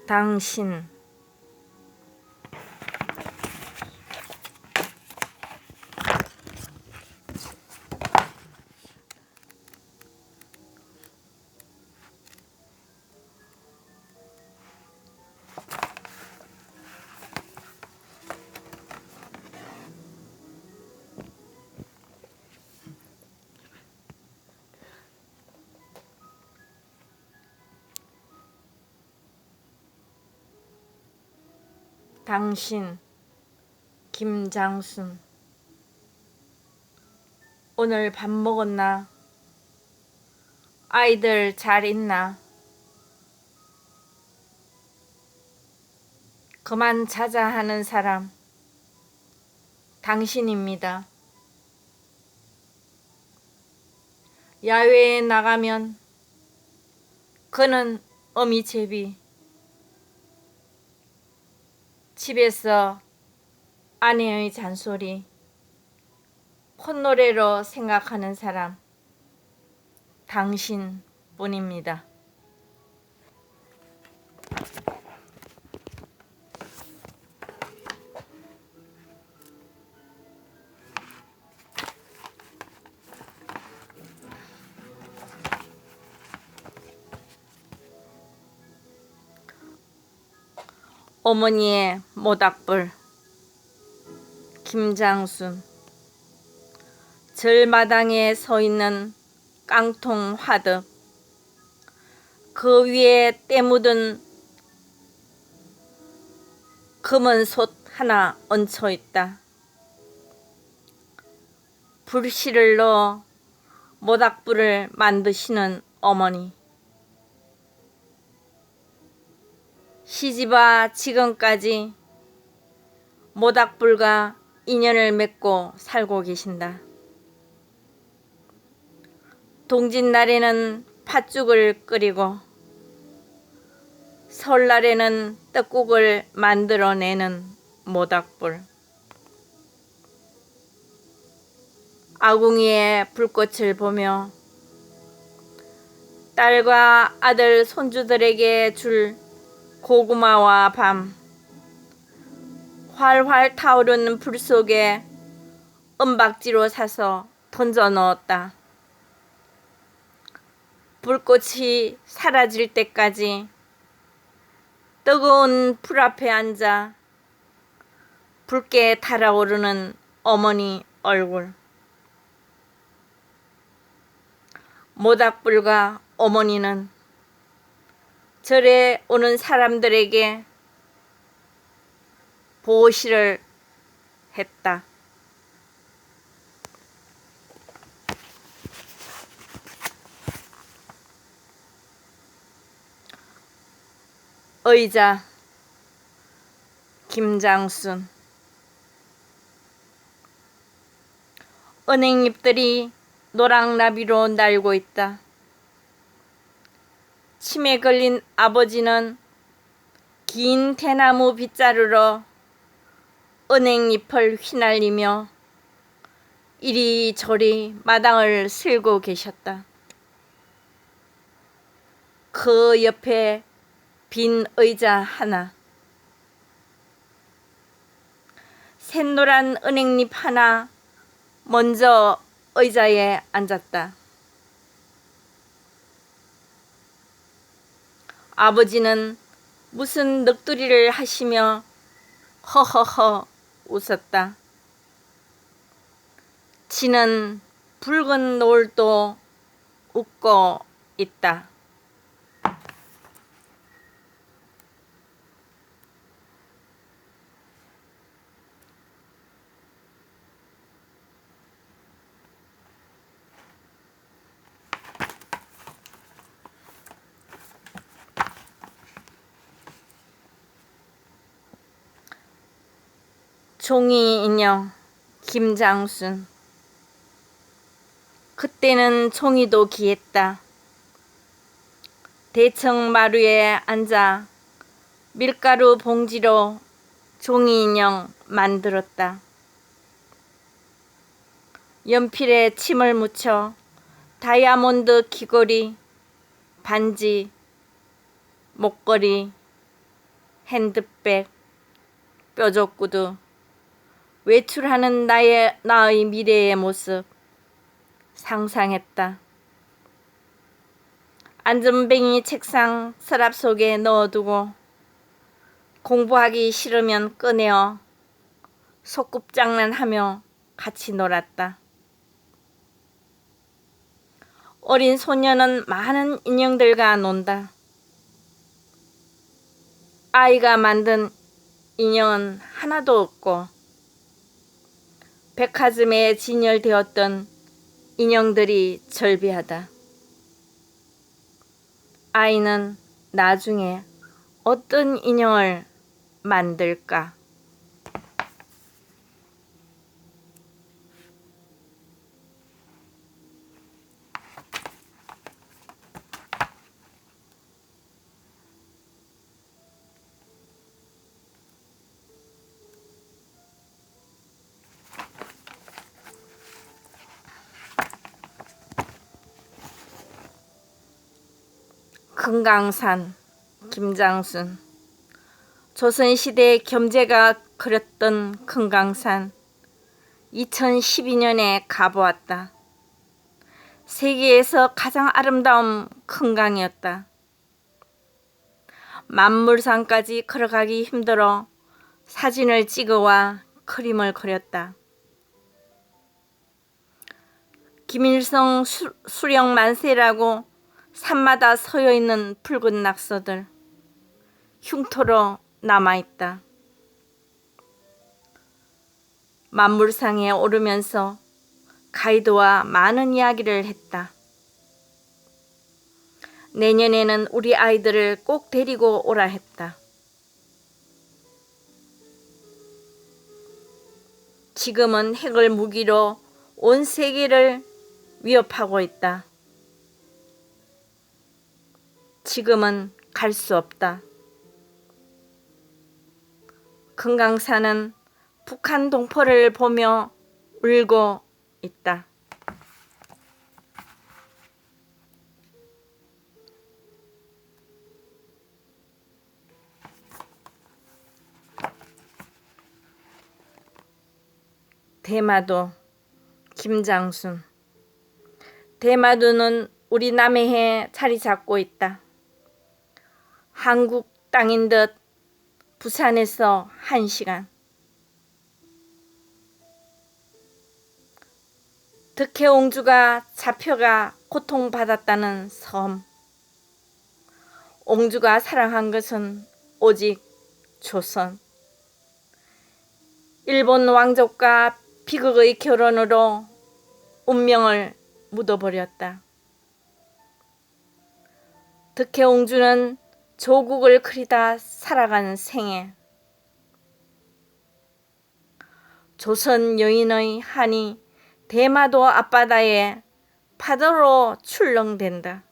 당신 당신 김장순 오늘 밥 먹었나? 아이들 잘 있나? 그만 자자 하는 사람 당신입니다. 야외에 나가면 그는 어미제비, 집에서 아내의 잔소리, 콧노래로 생각하는 사람 당신뿐입니다. 어머니의 모닥불 김장순 절마당에 서있는 깡통 화덕 그 위에 때 묻은 검은 솥 하나 얹혀있다. 불씨를 넣어 모닥불을 만드시는 어머니 시집와 지금까지 모닥불과 인연을 맺고 살고 계신다. 동짓날에는 팥죽을 끓이고 설날에는 떡국을 만들어내는 모닥불. 아궁이의 불꽃을 보며 딸과 아들 손주들에게 줄 고구마와 밤, 활활 타오르는 불 속에 은박지로 사서 던져 넣었다. 불꽃이 사라질 때까지 뜨거운 불 앞에 앉아 붉게 달아오르는 어머니 얼굴. 모닥불과 어머니는 절에 오는 사람들에게 보시를 했다. 의자 김장순 은행잎들이 노랑나비로 날고 있다. 침에 걸린 아버지는 긴 대나무 빗자루로 은행잎을 휘날리며 이리저리 마당을 쓸고 계셨다. 그 옆에 빈 의자 하나, 샛노란 은행잎 하나 먼저 의자에 앉았다. 아버지는 무슨 넋두리를 하시며 허허허 웃었다. 지는 붉은 노을도 웃고 있다. 종이 인형 김장순 그때는 종이도 귀했다. 대청 마루에 앉아 밀가루 봉지로 종이 인형 만들었다. 연필에 침을 묻혀 다이아몬드 귀걸이, 반지, 목걸이, 핸드백, 뾰족 구두, 외출하는 나의 미래의 모습 상상했다. 안전뱅이 책상 서랍 속에 넣어두고 공부하기 싫으면 꺼내어 소꿉장난하며 같이 놀았다. 어린 소녀는 많은 인형들과 논다. 아이가 만든 인형은 하나도 없고 백화점에 진열되었던 인형들이 절비하다. 아이는 나중에 어떤 인형을 만들까? 금강산, 김장순. 조선시대 겸재가 그렸던 금강산. 2012년에 가보았다. 세계에서 가장 아름다운 금강이었다. 만물산까지 걸어가기 힘들어 사진을 찍어와 그림을 그렸다. 김일성 수령 만세라고 산마다 서여있는 붉은 낙서들 흉터로 남아있다. 만물상에 오르면서 가이드와 많은 이야기를 했다. 내년에는 우리 아이들을 꼭 데리고 오라 했다. 지금은 핵을 무기로 온 세계를 위협하고 있다. 지금은 갈 수 없다. 금강산은 북한 동포를 보며 울고 있다. 대마도, 김장순. 대마도는 우리 남해에 자리 잡고 있다. 한국 땅인 듯 부산에서 1시간. 득혜옹주가 잡혀가 고통받았다는 섬. 옹주가 사랑한 것은 오직 조선. 일본 왕족과 비극의 결혼으로 운명을 묻어버렸다. 득혜옹주는 조국을 그리다 살아간 생애. 조선 여인의 한이 대마도 앞바다에 파도로 출렁댄다.